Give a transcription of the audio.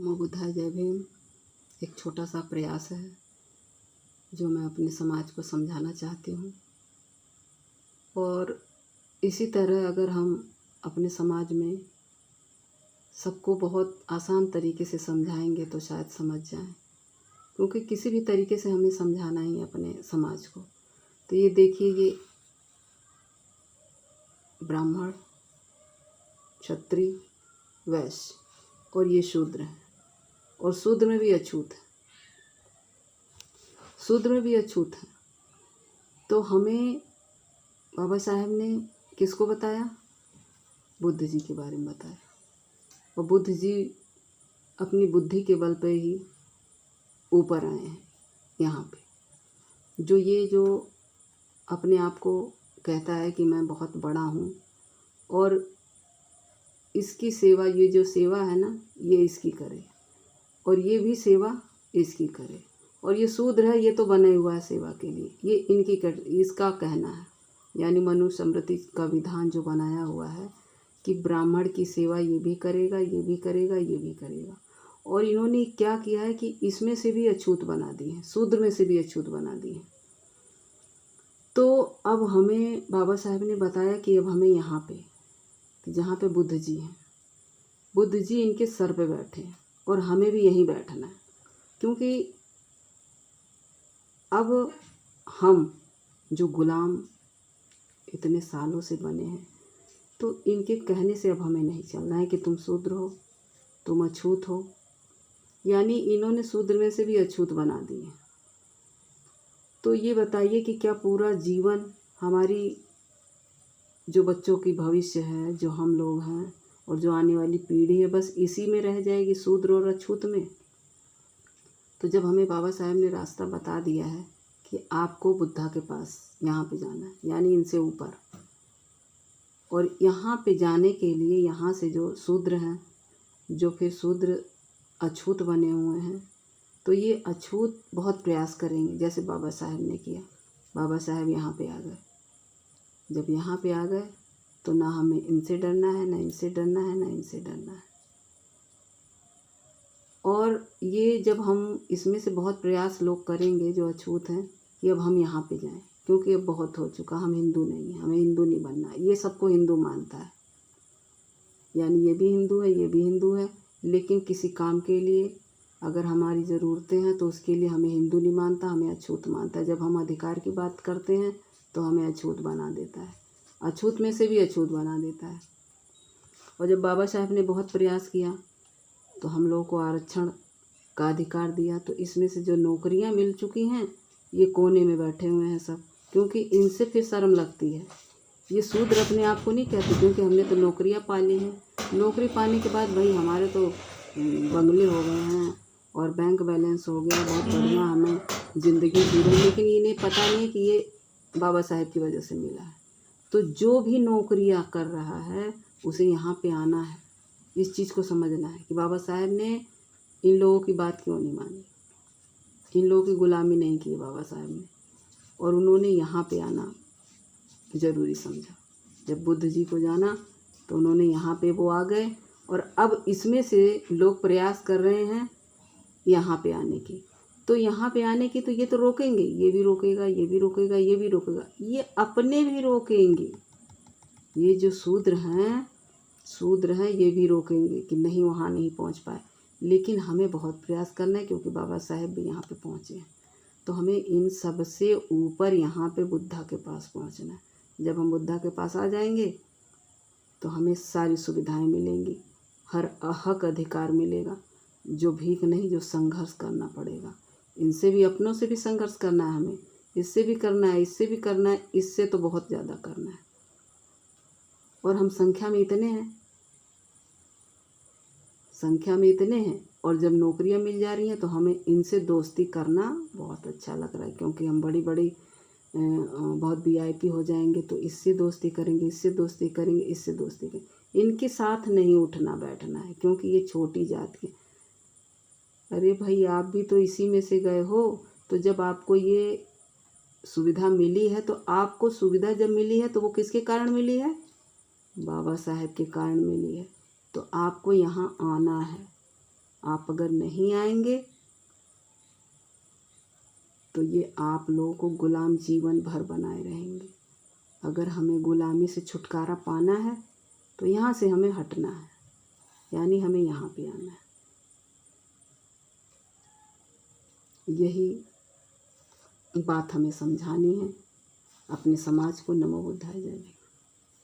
नमो बुद्धाय जय भीम। एक छोटा सा प्रयास है जो मैं अपने समाज को समझाना चाहती हूँ, और इसी तरह अगर हम अपने समाज में सबको बहुत आसान तरीके से समझाएंगे तो शायद समझ जाएं, क्योंकि किसी भी तरीके से हमें समझाना ही अपने समाज को। तो ये देखिए, ये ब्राह्मण, क्षत्रिय, वैश्य और ये शूद्र है, और शूद्र में भी अछूत है, शूद्र में भी अछूत है। तो हमें बाबा साहेब ने किसको बताया? बुद्ध जी के बारे में बताया। और बुद्ध जी अपनी बुद्धि के बल पे ही ऊपर आए हैं यहाँ पे। जो अपने आप को कहता है कि मैं बहुत बड़ा हूँ, और इसकी सेवा, ये जो सेवा है ना, ये इसकी करे, और ये भी सेवा इसकी करे। और ये शूद्र है, ये तो बना हुआ है सेवा के लिए, ये इसका कहना है। यानी मनुस्मृति का विधान जो बनाया हुआ है कि ब्राह्मण की सेवा ये भी करेगा, ये भी करेगा, ये भी करेगा। और इन्होंने क्या किया है कि इसमें से भी अछूत बना दिए हैं, शूद्र में से भी अछूत बना दिए हैं। तो अब हमें बाबा साहेब ने बताया कि अब हमें यहाँ पे, जहाँ पे बुद्ध जी हैं, बुद्ध जी इनके सर पे बैठे हैं, और हमें भी यहीं बैठना है। क्योंकि अब हम जो गुलाम इतने सालों से बने हैं, तो इनके कहने से अब हमें नहीं चलना है कि तुम शूद्र हो, तुम अछूत हो। यानी इन्होंने शूद्र में से भी अछूत बना दिए। तो ये बताइए कि क्या पूरा जीवन हमारी जो बच्चों की भविष्य है, जो हम लोग हैं, और जो आने वाली पीढ़ी है, बस इसी में रह जाएगी, शूद्र और अछूत में? तो जब हमें बाबा साहेब ने रास्ता बता दिया है कि आपको बुद्धा के पास यहाँ पे जाना है, यानी इनसे ऊपर, और यहाँ पे जाने के लिए यहाँ से जो शूद्र हैं, जो फिर शूद्र अछूत बने हुए हैं, तो ये अछूत बहुत प्रयास करेंगे, जैसे बाबा साहेब ने किया। बाबा साहेब यहाँ पे आ गए। जब यहाँ पे आ गए तो ना हमें इनसे डरना है, ना इनसे डरना है, ना इनसे डरना है। और ये जब हम इसमें से बहुत प्रयास लोग करेंगे जो अछूत हैं कि अब हम यहाँ पे जाएं, क्योंकि अब बहुत हो चुका, हम हिंदू नहीं हैं, हमें हिंदू नहीं बनना। ये सबको हिंदू मानता है, यानी ये भी हिंदू है, ये भी हिंदू है, लेकिन किसी काम के लिए अगर हमारी ज़रूरतें हैं तो उसके लिए हमें हिंदू नहीं मानता, हमें अछूत मानता है। जब हम अधिकार की बात करते हैं तो हमें अछूत बना देता है, अछूत में से भी अछूत बना देता है। और जब बाबा साहब ने बहुत प्रयास किया तो हम लोगों को आरक्षण का अधिकार दिया, तो इसमें से जो नौकरियां मिल चुकी हैं, ये कोने में बैठे हुए हैं सब, क्योंकि इनसे फिर शर्म लगती है। ये शूद्र अपने आप को नहीं कहते, क्योंकि हमने तो नौकरियां पाली हैं। नौकरी पाने के बाद भाई हमारे तो बंगले हो गए हैं और बैंक बैलेंस हो गया, बहुत बढ़िया हमें ज़िंदगी जी रही, लेकिन इन्हें पता नहीं कि ये बाबा साहेब की वजह से मिला है। तो जो भी नौकरियां कर रहा है उसे यहाँ पे आना है, इस चीज़ को समझना है कि बाबा साहेब ने इन लोगों की बात क्यों नहीं मानी, इन लोगों की गुलामी नहीं की बाबा साहेब ने, और उन्होंने यहाँ पे आना ज़रूरी समझा। जब बुद्ध जी को जाना तो उन्होंने यहाँ पे वो आ गए, और अब इसमें से लोग प्रयास कर रहे हैं यहाँ पे आने की। तो यहाँ पे आने की तो ये तो रोकेंगे, ये भी रोकेगा, ये भी रोकेगा, ये भी रोकेगा, ये अपने भी रोकेंगे। ये जो शूद्र हैं ये भी रोकेंगे कि नहीं, वहाँ नहीं पहुँच पाए। लेकिन हमें बहुत प्रयास करना है, क्योंकि बाबा साहेब भी यहाँ पे पहुँचे हैं। तो हमें इन सब से ऊपर यहाँ पे बुद्धा के पास पहुँचना है। जब हम बुद्धा के पास आ जाएंगे तो हमें सारी सुविधाएं मिलेंगी, हर हक अधिकार मिलेगा। जो भीख नहीं, जो संघर्ष करना पड़ेगा। इनसे भी, अपनों से भी संघर्ष करना है हमें, इससे भी करना है, इससे भी करना है, इससे तो बहुत ज़्यादा करना है। और हम संख्या में इतने हैं, और जब नौकरियां मिल जा रही हैं तो हमें इनसे दोस्ती करना बहुत अच्छा लग रहा है, क्योंकि हम बड़ी बहुत VIP हो जाएंगे, तो इससे दोस्ती करेंगे, इससे दोस्ती करेंगे, इससे दोस्ती करेंगे। इनके साथ नहीं उठना बैठना है, क्योंकि ये छोटी जात के। अरे भाई, आप भी तो इसी में से गए हो। तो जब आपको ये सुविधा मिली है, तो आपको सुविधा जब मिली है तो वो किसके कारण मिली है? बाबा साहेब के कारण मिली है। तो आपको यहाँ आना है, आप अगर नहीं आएंगे तो ये आप लोगों को गुलाम जीवन भर बनाए रहेंगे। अगर हमें गुलामी से छुटकारा पाना है तो यहाँ से हमें हटना है, यानी हमें यहाँ पे आना है। यही बात हमें समझानी है अपने समाज को। नमो बुद्धाय, जय भीम।